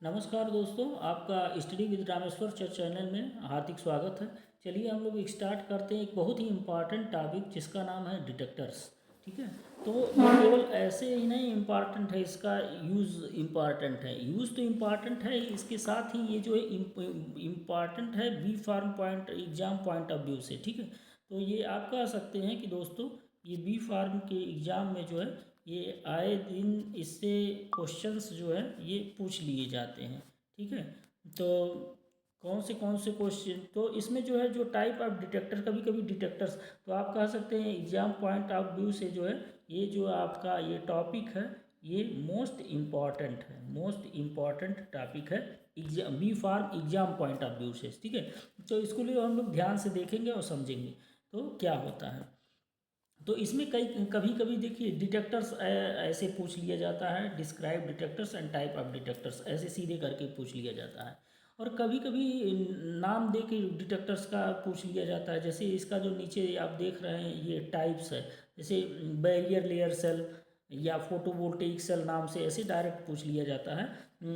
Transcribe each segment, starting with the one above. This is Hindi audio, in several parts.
नमस्कार दोस्तों, आपका स्टडी विद रामेश्वर चैनल में हार्दिक स्वागत है। चलिए हम लोग स्टार्ट करते हैं एक बहुत ही इम्पॉर्टेंट टॉपिक जिसका नाम है डिटेक्टर्स। ठीक है, तो ये केवल ऐसे ही नहीं इम्पॉर्टेंट है, इसका यूज़ इम्पॉर्टेंट है। यूज़ तो इम्पॉर्टेंट है, इसके साथ ही ये जो है इम्पॉर्टेंट है B pharm point exam point of view से। ठीक है, तो ये आप कह सकते हैं कि दोस्तों ये बी फार्म के एग्ज़ाम में जो है ये आए दिन इससे क्वेश्चंस जो है ये पूछ लिए जाते हैं। ठीक है, तो कौन से क्वेश्चन, तो इसमें जो है जो टाइप ऑफ डिटेक्टर, कभी कभी डिटेक्टर्स, तो आप कह सकते हैं एग्जाम पॉइंट ऑफ व्यू से जो है ये जो आपका ये टॉपिक है ये मोस्ट इम्पॉर्टेंट है, मोस्ट इम्पॉर्टेंट टॉपिक है exam B pharm exam point of view से। ठीक है, तो इसको लिए हम लोग ध्यान से देखेंगे और समझेंगे तो क्या होता है। तो इसमें कई कभी कभी देखिए डिटेक्टर्स ऐसे पूछ लिया जाता है, describe detectors and type of detectors, ऐसे सीधे करके पूछ लिया जाता है। और कभी कभी नाम दे के डिटेक्टर्स का पूछ लिया जाता है। जैसे इसका जो नीचे आप देख रहे हैं ये टाइप्स है, जैसे बैरियर लेयर सेल या फोटोवोल्टेइक सेल नाम से ऐसे डायरेक्ट पूछ लिया जाता है।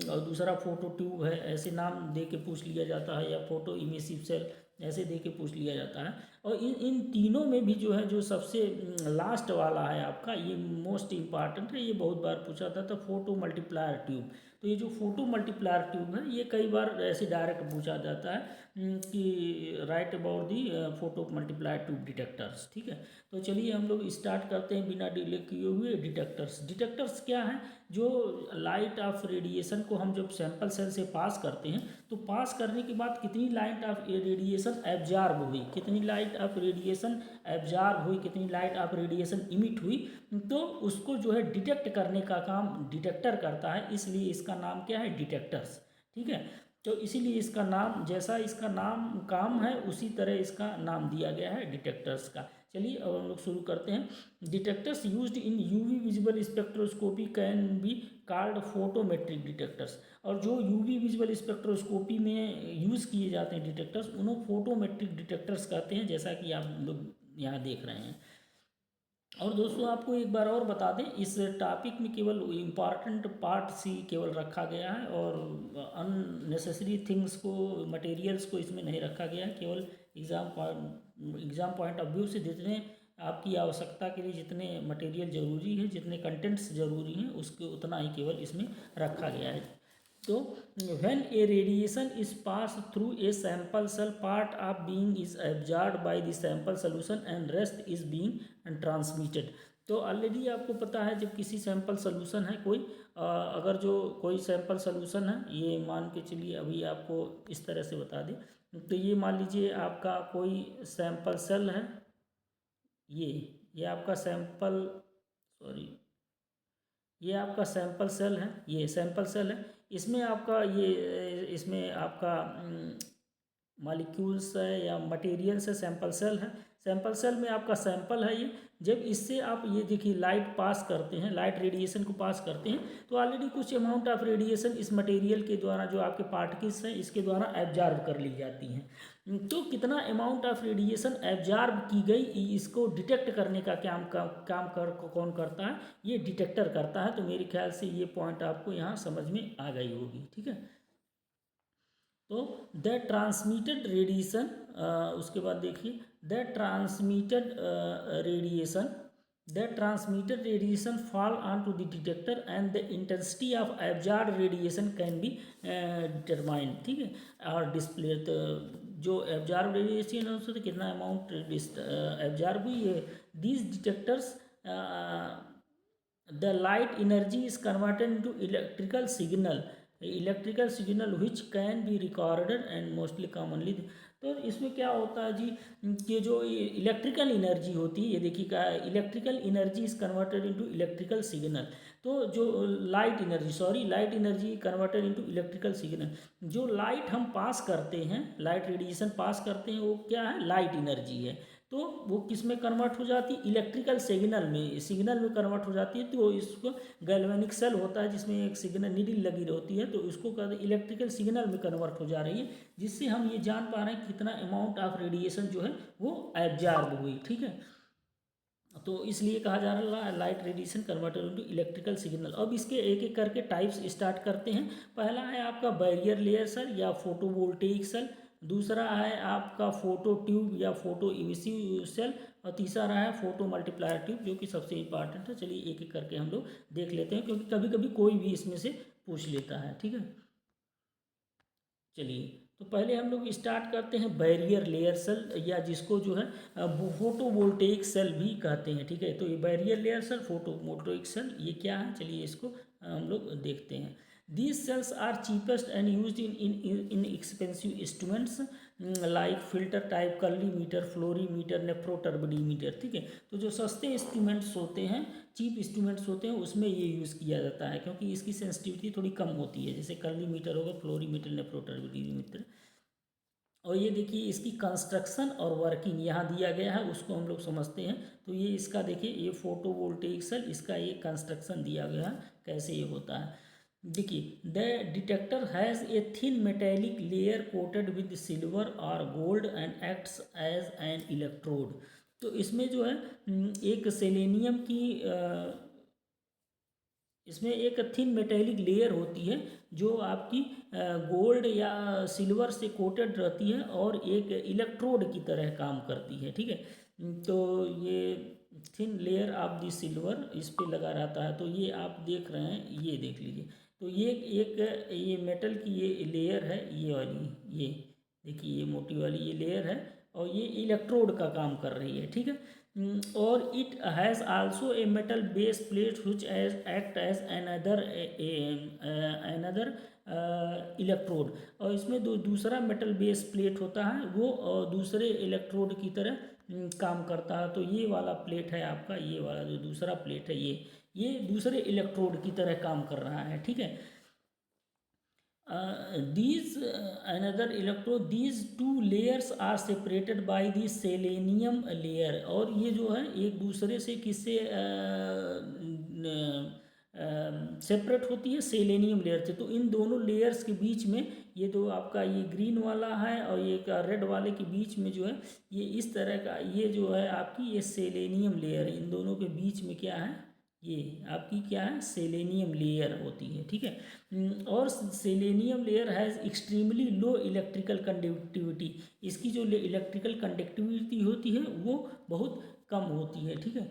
और दूसरा फोटो ट्यूब है, ऐसे नाम दे के पूछ लिया जाता है, या फोटो इमिसिव सेल ऐसे दे के पूछ लिया जाता है। और इन इन तीनों में भी जो है जो सबसे लास्ट वाला है आपका ये मोस्ट इम्पॉर्टेंट है, ये बहुत बार पूछा था, तो फोटो मल्टीप्लायर ट्यूब। तो ये जो फोटो मल्टीप्लायर ट्यूब है ये कई बार ऐसे डायरेक्ट पूछा जाता है कि right about the photo multiplier tube detectors. ठीक है, तो चलिए हम लोग स्टार्ट करते हैं बिना डिले किए हुए। डिटेक्टर्स, डिटेक्टर्स क्या है, जो लाइट ऑफ रेडिएशन को हम जब सैंपल सेल से पास करते हैं तो पास करने के बाद कितनी लाइट ऑफ रेडिएशन एब्जॉर्ब हुई, कितनी लाइट ऑफ रेडिएशन एब्जॉर्ब हुई, कितनी लाइट ऑफ रेडिएशन इमिट हुई, तो उसको जो है डिटेक्ट करने का काम डिटेक्टर करता है, इसलिए इसका नाम क्या है, डिटेक्टर्स। ठीक है, तो इसीलिए इसका नाम, जैसा इसका नाम काम है उसी तरह इसका नाम दिया गया है डिटेक्टर्स का। चलिए अब हम लोग शुरू करते हैं। Detectors used in UV visible spectroscopy can be called photometric detectors. और जो यूवी विजुअल स्पेक्ट्रोस्कोपी में यूज़ किए जाते हैं डिटेक्टर्स, उन्हें फोटोमेट्रिक डिटेक्टर्स कहते हैं, जैसा कि आप लोग यहाँ देख रहे हैं। और दोस्तों आपको एक बार और बता दें, इस टॉपिक में केवल इम्पॉर्टेंट पार्ट्स ही केवल रखा गया है, और अननेसेसरी थिंग्स को, मटेरियल्स को इसमें नहीं रखा गया है। केवल एग्ज़ाम पॉइंट ऑफ व्यू से जितने आपकी आवश्यकता के लिए जितने मटेरियल ज़रूरी है, जितने कंटेंट्स ज़रूरी हैं, उसके उतना ही केवल इसमें रखा गया है। तो when a radiation is passed through a sample cell, part of being is absorbed by the sample solution and rest is being transmitted। तो ऑलरेडी आपको पता है जब किसी सैंपल सोल्यूशन है कोई, अगर जो कोई सैंपल सोल्यूशन है, ये मान के चलिए अभी आपको इस तरह से बता दें, तो ये मान लीजिए आपका कोई सैंपल सेल है, ये आपका सैंपल, सॉरी, ये आपका सैंपल सेल है, ये सैंपल सेल है। इसमें आपका ये, इसमें आपका मॉलिक्यूल्स है या मटेरियल्स है, सैंपल सेल है। सैंपल सेल में आपका सैंपल है ये। जब इससे आप ये देखिए लाइट पास करते हैं, लाइट रेडिएशन को पास करते हैं, तो ऑलरेडी कुछ अमाउंट ऑफ रेडिएशन इस मटेरियल के द्वारा, जो आपके पार्टिकल्स हैं इसके द्वारा एब्जॉर्ब कर ली जाती हैं। तो कितना अमाउंट ऑफ रेडिएशन एब्जॉर्ब की गई, इसको डिटेक्ट करने का काम कौन करता है, ये डिटेक्टर करता है। तो मेरे ख्याल से ये पॉइंट आपको यहाँ समझ में आ गई होगी। ठीक है, तो द ट्रांसमिटेड रेडिएशन, उसके बाद देखिए the transmitted radiation, the transmitted radiation fall on to the detector and the intensity of absorb radiation can be determine. ठीक है, और डिस्प्ले, तो जो एब्जॉर्ब रेडिएशन है उससे कितना अमाउंट एब्जॉर्ब हुई है, these detectors, the light energy is converted into electrical signal which can be recorded and mostly commonly. तो इसमें क्या होता है जी, कि जो इलेक्ट्रिकल एनर्जी होती है, ये देखिए electrical energy is converted into electrical signal. तो जो light energy converted into electrical signal, जो लाइट हम पास करते हैं, लाइट रेडिएशन पास करते हैं, वो क्या है, लाइट एनर्जी है। तो वो किस में कन्वर्ट हो जाती है, इलेक्ट्रिकल सिग्नल में कन्वर्ट हो जाती है। तो इसको गैल्वेनिक सेल होता है जिसमें एक सिग्नल नीडल लगी रहती है, तो इसको कहते हैं इलेक्ट्रिकल सिग्नल में कन्वर्ट हो जा रही है, जिससे हम ये जान पा रहे हैं कितना अमाउंट ऑफ रेडिएशन जो है वो एब्जॉर्ब हुई। ठीक है, तो इसलिए कहा जा रहा है light radiation converter into electrical signal. अब इसके एक एक करके टाइप्स स्टार्ट करते हैं। पहला है आपका बैरियर लेयर सेल या फोटोवोल्टेइक सेल, दूसरा है आपका फोटो ट्यूब या फोटो इमिसिव सेल, और तीसरा रहा है फोटो मल्टीप्लायर ट्यूब, जो कि सबसे इंपॉर्टेंट है। चलिए एक एक करके हम लोग देख लेते हैं, क्योंकि कभी कभी कोई भी इसमें से पूछ लेता है। ठीक है, चलिए तो पहले हम लोग स्टार्ट करते हैं बैरियर लेयर सेल, या जिसको जो है फोटोवोल्टेइक सेल भी कहते हैं। ठीक है, तो ये barrier layer cell, photovoltaic cell, ये क्या है, चलिए इसको हम लोग देखते हैं। These cells are cheapest and use in expensive instruments like filter type colorimeter, fluorimeter, nephroturbidimeter. ठीक है, तो जो सस्ते इंस्ट्रूमेंट्स होते हैं, चीप इंस्ट्रूमेंट्स होते हैं, उसमें ये यूज़ किया जाता है, क्योंकि इसकी सेंसिटिविटी थोड़ी कम होती है। जैसे कर्लीमीटर होगा, फ्लोरीमीटर, नेफ्रोटर्बिडीमीटर। और ये देखिए इसकी कंस्ट्रक्शन और वर्किंग यहाँ दिया गया है, उसको हम लोग समझते हैं। तो ये इसका देखिए, ये फोटोवोल्टेइक सेल, इसका ये कंस्ट्रक्शन दिया गया है, कैसे ये होता है। देखिए, the detector has a thin metallic layer coated with silver और gold and acts as an electrode. तो इसमें जो है एक सेलेनियम की इसमें एक थिन मेटेलिक लेयर होती है, जो आपकी गोल्ड या सिल्वर से कोटेड रहती है, और एक इलेक्ट्रोड की तरह काम करती है। ठीक है, तो ये thin layer of the silver इस पे लगा रहता है। तो ये आप देख रहे हैं, ये देख लीजिए। तो ये एक ये मेटल की ये लेयर है, ये वाली, ये देखिए ये मोटी वाली ये लेयर है, और ये इलेक्ट्रोड का काम कर रही है। ठीक है, और it has also a metal base plate which as act as another electrode. और इसमें दूसरा मेटल बेस प्लेट होता है, वो दूसरे इलेक्ट्रोड की तरह काम करता है। तो ये वाला प्लेट है आपका, ये वाला जो दूसरा प्लेट है, ये दूसरे इलेक्ट्रोड की तरह काम कर रहा है। ठीक है, these another electrode, these two layers are separated by the selenium layer। और ये जो है एक दूसरे से किससे सेपरेट होती है, सेलेनियम लेयर से। तो इन दोनों लेयर्स के बीच में, ये तो आपका ये ग्रीन वाला है और ये का रेड वाले के बीच में जो है, ये इस तरह का, ये जो है आपकी ये सेलेनियम लेयर, इन दोनों के बीच में क्या है, ये आपकी क्या है, सेलेनियम लेयर होती है। ठीक है, और selenium layer has extremely low electrical conductivity. इसकी जो इलेक्ट्रिकल कंडक्टिविटी होती है वो बहुत कम होती है। ठीक है,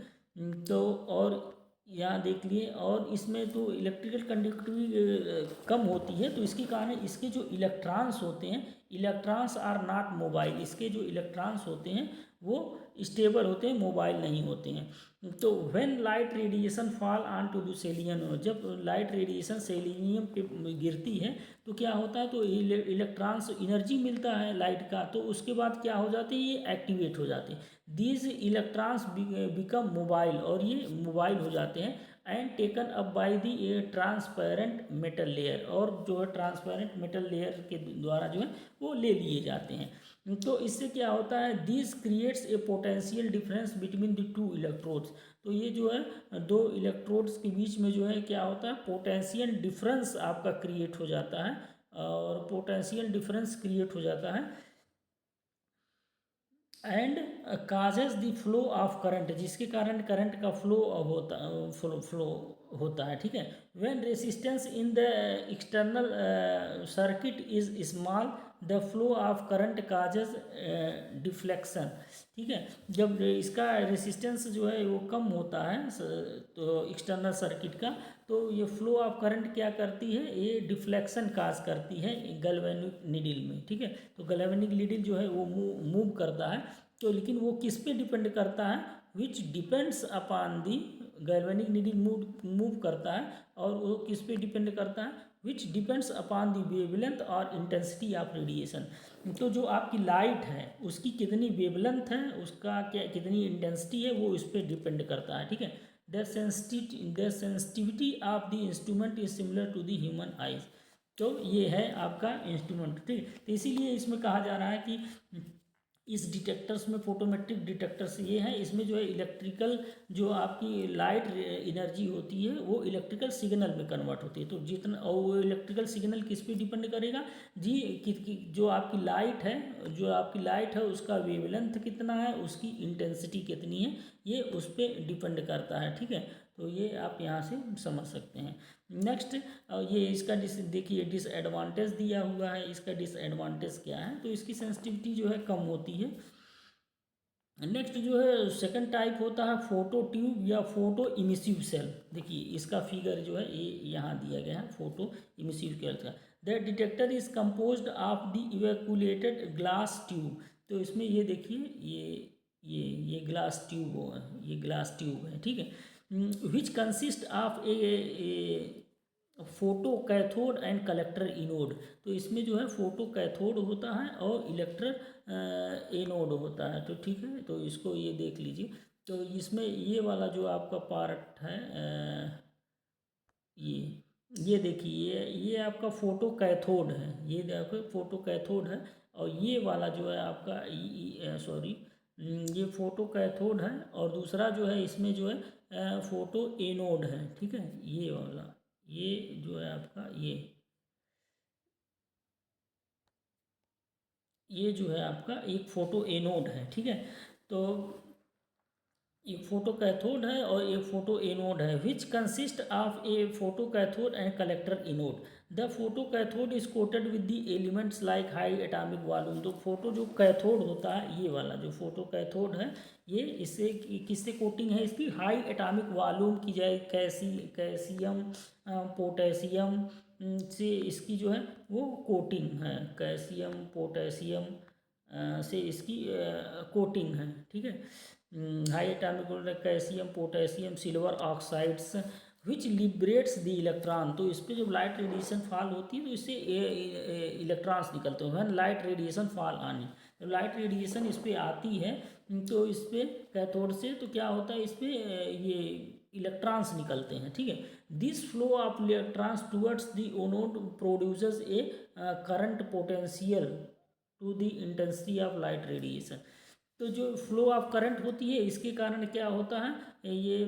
तो और यहाँ देख लिए, और इसमें तो इलेक्ट्रिकल कंडक्टिविटी कम होती है, तो इसके कारण इसके जो इलेक्ट्रॉन्स होते हैं, इलेक्ट्रॉन्स आर नॉट मोबाइल। इसके जो इलेक्ट्रॉन्स होते हैं वो स्टेबल होते हैं, मोबाइल नहीं होते हैं। तो when light radiation fall on to the selenium, जब लाइट रेडिएशन सेलिनियम पे गिरती है तो क्या होता है, तो इलेक्ट्रॉन्स एनर्जी मिलता है लाइट का, तो उसके बाद क्या हो जाते हैं, ये एक्टिवेट हो जाते हैं। दीज इलेक्ट्रॉन्स बिकम मोबाइल, और ये मोबाइल हो जाते हैं, and taken up by the A transparent metal layer, और जो है ट्रांसपेरेंट मेटल लेयर के द्वारा जो है वो ले लिए जाते हैं। तो इससे क्या होता है, this creates a potential difference between the two electrodes. तो ये जो है दो इलेक्ट्रोड्स के बीच में जो है क्या होता है, पोटेंशियल डिफरेंस आपका क्रिएट हो जाता है, और पोटेंशियल डिफरेंस क्रिएट हो जाता है, and causes the flow of current, जिसके कारण करंट का फ्लो होता है। ठीक है, when resistance in the external circuit is small, the flow of current causes deflection. ठीक है, जब इसका रेसिस्टेंस जो है वो कम होता है तो एक्सटर्नल सर्किट का, तो ये फ्लो ऑफ करंट क्या करती है, ये डिफ्लेक्शन काज करती है गैल्वेनिक नीडल में। ठीक है, तो गैल्वेनिक नीडल जो है वो मूव करता है, तो लेकिन वो किस पे डिपेंड करता है, which depends upon the, galvanic needle move करता है, और वो किस पे डिपेंड करता है, which depends upon the wavelength और इंटेंसिटी ऑफ रेडिएशन। तो जो आपकी लाइट है उसकी कितनी वेवलेंथ है, उसका क्या कितनी इंटेंसिटी है, वो इस पर डिपेंड करता है। ठीक है, the sensitivity of the instrument is similar to the human eyes. तो ये है आपका इंस्ट्रूमेंट। ठीक, तो इसीलिए इसमें कहा जा रहा है कि इस डिटेक्टर्स में फोटोमेट्रिक डिटेक्टर्स ये हैं, इसमें जो है इलेक्ट्रिकल जो आपकी लाइट एनर्जी होती है वो इलेक्ट्रिकल सिग्नल में कन्वर्ट होती है। तो जितना और वो इलेक्ट्रिकल सिग्नल किस पे डिपेंड करेगा जी, जो आपकी लाइट है उसका वेवलेंथ कितना है, उसकी इंटेंसिटी कितनी है, ये उस पर डिपेंड करता है। ठीक है, तो ये आप यहाँ से समझ सकते हैं। नेक्स्ट ये इसका देखिए डिसएडवांटेज दिया हुआ है, इसका डिसएडवांटेज क्या है, तो इसकी सेंसिटिविटी जो है कम होती है। नेक्स्ट जो है सेकंड टाइप होता है फोटो ट्यूब या फोटो इमिसिव सेल। देखिए इसका फिगर जो है ये यहाँ दिया गया है, फोटो इमिसिव सेल का। The detector is composed of the evacuated glass tube. तो इसमें ये देखिए ये ग्लास ट्यूब है, ये ग्लास ट्यूब है, ठीक है, which consist of A photo cathode and collector inode. तो इसमें जो है फोटो कैथोड होता है और इलेक्टर एनोड होता है। तो ठीक है, तो इसको ये देख लीजिए। तो इसमें ये वाला जो आपका पार्ट है ये देखिए ये आपका फोटो कैथोड है, ये देखो फोटो कैथोड है। और ये वाला जो है आपका सॉरी ये फोटो कैथोड है, और दूसरा जो है इसमें जो है फोटो एनोड है। ठीक है, ये वाला ये जो है आपका ये जो है आपका एक फोटो एनोड है। ठीक है, तो एक फोटो कैथोड है और एक फोटो एनोड है, which consist of A photo cathode and collector anode. The photo cathode is coated with the elements like high atomic volume. तो फोटो जो कैथोड होता है, ये वाला जो फोटो कैथोड है, ये इससे किससे कोटिंग है, इसकी हाई एटॉमिक वॉल्यूम की जाए, कैल्शियम पोटेशियम से इसकी जो है वो कोटिंग है, कैल्शियम पोटेशियम से इसकी कोटिंग है। ठीक है, high atomic calcium potassium silver oxides which liberates the electron. तो इस पर जब लाइट रेडिएशन फॉल होती है तो इससे इलेक्ट्रॉन्स निकलते हैं। When light radiation fall on, जब लाइट रेडिएशन इस पर आती है तो इस पर कैथोड से तो क्या होता है, इस पर ये इलेक्ट्रॉन्स निकलते हैं। ठीक है, this flow of electrons towards the anode produces a current potential to the intensity of light radiation. तो जो फ्लो ऑफ करंट होती है इसके कारण क्या होता है, ये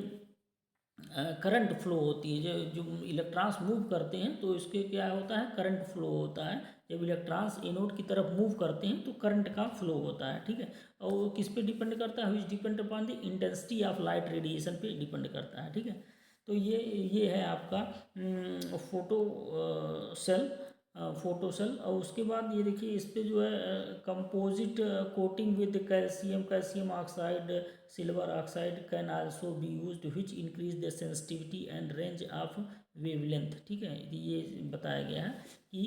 करंट फ्लो होती है, जो इलेक्ट्रॉन्स मूव करते हैं तो इसके क्या होता है, करंट फ्लो होता है। जब इलेक्ट्रॉन्स एनोड की तरफ मूव करते हैं तो करंट का फ्लो होता है। ठीक है, और वो किस पे डिपेंड करता है, विच depend upon the intensity of light radiation पे डिपेंड करता है। ठीक है, तो ये है आपका फोटो सेल, फोटो सेल। और उसके बाद ये देखिए इस पे जो है composite coating with calcium oxide silver oxide can also be used which increase the sensitivity and range of wavelength. ठीक है, ये बताया गया है कि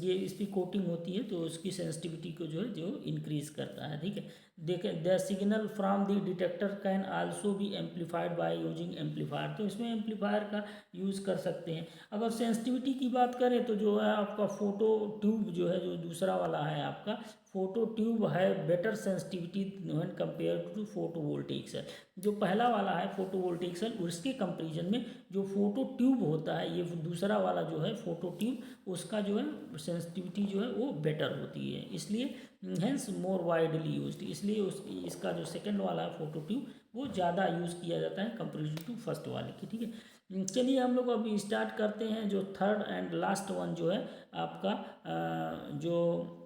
ये इस पर कोटिंग होती है तो उसकी सेंसिटिविटी को जो है जो इंक्रीज करता है। ठीक है, देखें the signal from the detector can also be amplified by using amplifier. तो इसमें एम्पलीफायर का यूज़ कर सकते हैं। अगर सेंसिटिविटी की बात करें तो जो है आपका फोटो ट्यूब जो है, जो दूसरा वाला है आपका फोटो ट्यूब है better sensitivity when compare to photovoltaic cell. जो पहला वाला है फोटो वोल्टेइक सेल, उसके कंपेरिजन में जो फोटो ट्यूब होता है, ये दूसरा वाला जो है फोटो ट्यूब, उसका जो है सेंसिटिविटी जो है वो बेटर होती है, इसलिए हेंस मोर वाइडली यूज्ड। इसलिए इसका जो सेकंड वाला है फोटो ट्यूब वो ज़्यादा यूज़ किया जाता है कंपेरिजन टू फर्स्ट वाले की। ठीक है, चलिए हम लोग अभी स्टार्ट करते हैं जो थर्ड एंड लास्ट वन जो है आपका जो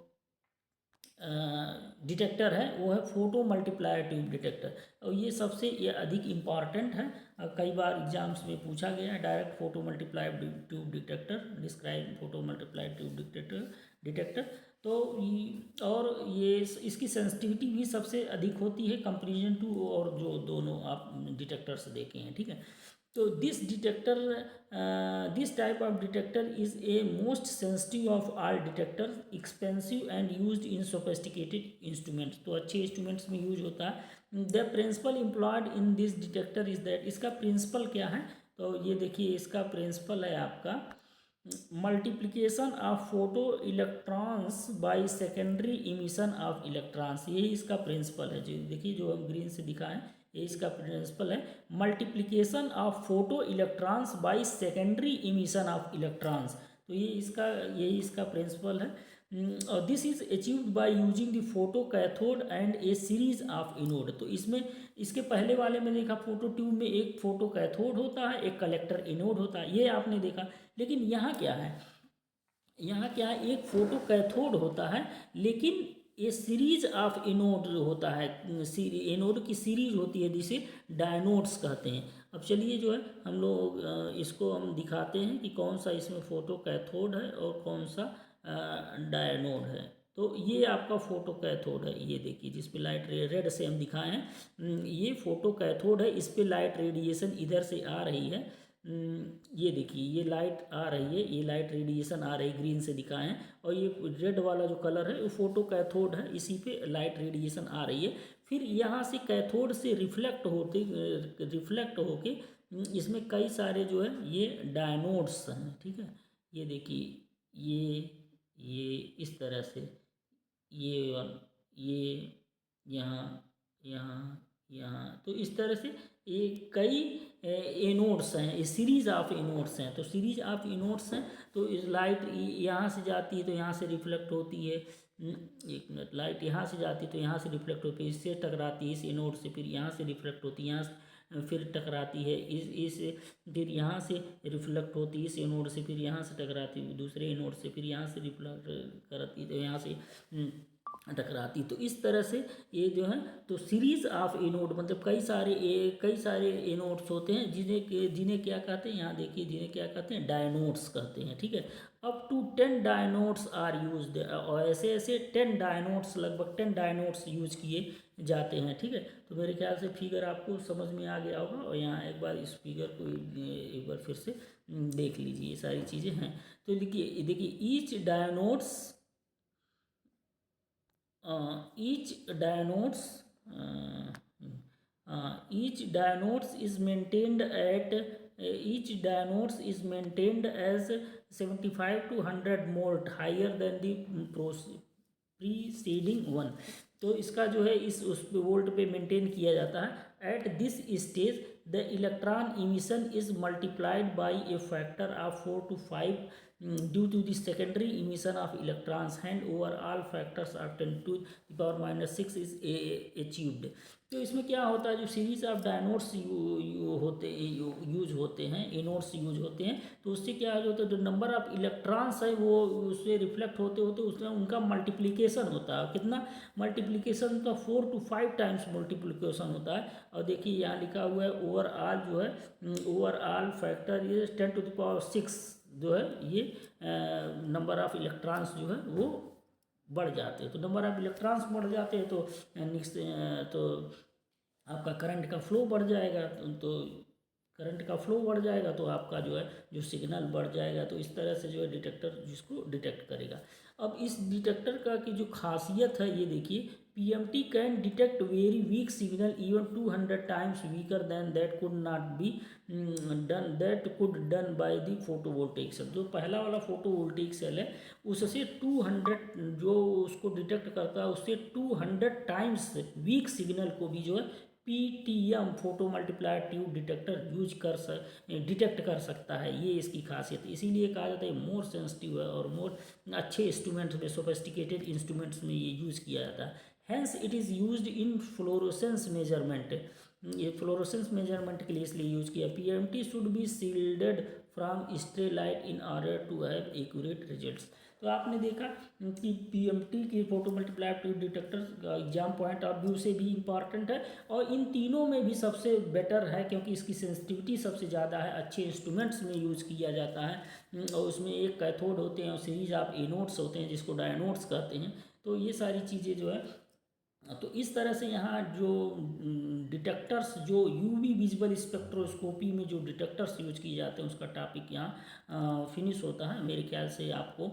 डिटेक्टर है वो है फोटो मल्टीप्लायर ट्यूब डिटेक्टर। और ये सबसे अधिक इम्पॉर्टेंट है, कई बार एग्जाम्स में पूछा गया है direct photo multiplier tube detector, describe photo multiplier tube detector. तो और ये इसकी सेंसिटिविटी भी सबसे अधिक होती है कंपेरिजन टू और जो दोनों आप डिटेक्टर्स देखे हैं। ठीक है, तो this type of detector is a most sensitive of all detector, expensive and used in sophisticated instruments. तो अच्छे इंस्ट्रूमेंट्स में यूज होता है। The principle employed in this detector is that, इसका प्रिंसिपल क्या है, तो ये देखिए इसका प्रिंसिपल है आपका multiplication of photo electrons by secondary emission of electrons. यही इसका प्रिंसिपल है। जो देखिए जो हम ग्रीन से दिखाएं, ये इसका प्रिंसिपल है multiplication of photo electrons by secondary emission of electrons. तो यही इसका प्रिंसिपल है। और this is achieved by using the photo cathode and A series of inode. तो इसमें इसके पहले वाले में देखा फोटो ट्यूब में एक फोटो कैथोड होता है, एक कलेक्टर इनोड होता है, ये आपने देखा। लेकिन यहाँ क्या है, एक फोटो कैथोड होता है, लेकिन ये सीरीज ऑफ इनोड होता है, इनोड की सीरीज होती है जिसे डायनोड्स कहते हैं। अब चलिए जो है हम लोग इसको हम दिखाते हैं कि कौन सा इसमें फोटो कैथोड है और कौन सा डायनोड है। तो ये आपका फोटो कैथोड है, ये देखिए जिस पे लाइट रेड से हम दिखाए हैं, ये फोटो कैथोड है। इस पे लाइट रेडिएशन इधर से आ रही है, ये देखिए ये लाइट आ रही है, ये लाइट रेडिएशन आ रही है, ग्रीन से दिखाए हैं। और ये रेड वाला जो कलर है वो फोटो कैथोड है, इसी पे लाइट रेडिएशन आ रही है। फिर यहाँ से कैथोड से रिफ्लेक्ट होके इसमें कई सारे जो है ये डायनोड्स हैं, ठीक है। ये देखिए ये इस तरह से ये यहाँ तो इस तरह से ये कई एनोड्स हैं, ये सीरीज ऑफ एनोड्स हैं। तो सीरीज ऑफ एनोड्स हैं तो इस लाइट यहाँ से जाती है तो यहाँ से रिफ्लेक्ट होती है, एक मिनट, लाइट यहाँ से जाती है तो यहाँ से रिफ्लेक्ट होती है, इससे टकराती है इस एनोड से, फिर यहाँ से रिफ्लेक्ट होती है, यहाँ से फिर टकराती है इस फिर यहाँ से रिफ्लेक्ट होती है इस एनोड से, फिर यहाँ से टकराती है दूसरे एनोड से, फिर यहाँ से रिफ्लेक्ट करती है तो यहाँ से टकराती। तो इस तरह से ये जो है तो सीरीज ऑफ एनोड मतलब कई सारे एनोड्स होते हैं जिन्हें क्या कहते हैं, यहाँ देखिए जिन्हें क्या कहते हैं, डायनोड्स कहते हैं, ठीक है। अप टू 10 डायनोड्स आर यूज्ड, और ऐसे 10 डायनोड्स, लगभग 10 डायनोड्स यूज किए जाते हैं, ठीक है। तो मेरे ख्याल से फिगर आपको समझ में आ गया होगा, और यहाँ एक बार इस फिगर को एक बार फिर से देख लीजिए, ये सारी चीज़ें हैं। तो देखिए each डायनोड्स is maintained as 75 to 100 volt higher than the preceding one। तो इसका जो है उस वोल्ट पे मेंटेन किया जाता है। At this stage the electron emission is multiplied by A factor of 4 to 5 due to the secondary emission of electrons, and overall factors of 10 to the power minus 6 is achieved। तो इसमें क्या होता है, जो सीरीज ऑफ डायनोड्स यूज होते हैं, एनोड्स यूज होते हैं, तो उससे क्या होता है, जो नंबर ऑफ इलेक्ट्रॉन्स है वो उससे रिफ्लेक्ट होते उसमें उनका मल्टीप्लिकेशन होता है। कितना मल्टीप्लिकेशन का 4 to 5 टाइम्स मल्टीप्लिकेशन होता है। और देखिए यहाँ लिखा हुआ है ओवरऑल जो है ओवरऑल फैक्टर ये 10 to the power 6 जो है ये नंबर ऑफ इलेक्ट्रॉन्स जो है वो बढ़ जाते हैं। तो नंबर ऑफ इलेक्ट्रॉन्स बढ़ जाते हैं तो आपका करंट का फ्लो बढ़ जाएगा, तो करंट का फ्लो बढ़ जाएगा तो आपका जो है जो सिग्नल बढ़ जाएगा। तो इस तरह से जो है डिटेक्टर जिसको डिटेक्ट करेगा। अब इस डिटेक्टर का की जो खासियत है ये देखिए, PMT can detect very weak signal even 200 times weaker than that could done by the photovoltaic cell. जो पहला वाला फोटोवोल्टेइक सेल है उससे 200 जो उसको डिटेक्ट करता है उससे 200 टाइम्स वीक सिग्नल को भी जो है PTM photo multiplier tube detector detect कर सकता है। ये इसकी खासियत है, इसीलिए कहा जाता है मोर सेंसिटिव है और मोर अच्छे इंस्ट्रूमेंट्स में, सोफिस्टिकेटेड इंस्ट्रूमेंट्स में ये यूज़ किया जाता है। Hence it is used in fluorescence measurement. ये फ्लोरोसेंस मेजरमेंट के लिए इसलिए यूज़ किया। PMT should be shielded from stray light in order to have accurate results. तो आपने देखा कि PMT की फोटो मल्टीप्लायर ट्यूब डिटेक्टर का एग्जाम पॉइंट ऑफ व्यू से भी इम्पॉर्टेंट है, और इन तीनों में भी सबसे बेटर है क्योंकि इसकी सेंसिटिविटी सबसे ज़्यादा है, अच्छे इंस्ट्रूमेंट्स में यूज़ किया जाता है। और उसमें एक कैथोड होते हैं और सीरीज ऑफ एनोड्स होते हैं जिसको डायनोड्स कहते हैं। तो ये सारी चीज़ें जो है, तो इस तरह से यहाँ जो डिटेक्टर्स जो UV विजुअल स्पेक्ट्रोस्कोपी में जो डिटेक्टर्स यूज किए जाते हैं उसका टॉपिक यहाँ फिनिश होता है। मेरे ख्याल से आपको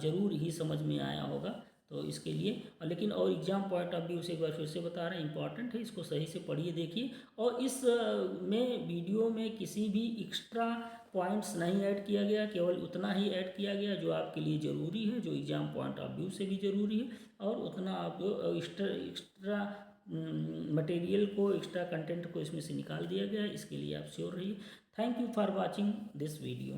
ज़रूर ही समझ में आया होगा। तो इसके लिए लेकिन और एग्ज़ाम पॉइंट ऑफ व्यू से एक बार फिर से बता रहे हैं, इंपॉर्टेंट है, इसको सही से पढ़िए देखिए। और इस में वीडियो में किसी भी एक्स्ट्रा पॉइंट्स नहीं ऐड किया गया, केवल उतना ही ऐड किया गया जो आपके लिए ज़रूरी है, जो एग्ज़ाम पॉइंट ऑफ व्यू से भी ज़रूरी है, और उतना आप एक्स्ट्रा मटेरियल को, एक्स्ट्रा कंटेंट को इसमें से निकाल दिया गया है। इसके लिए आप श्योर रहिए। Thank you for watching this video.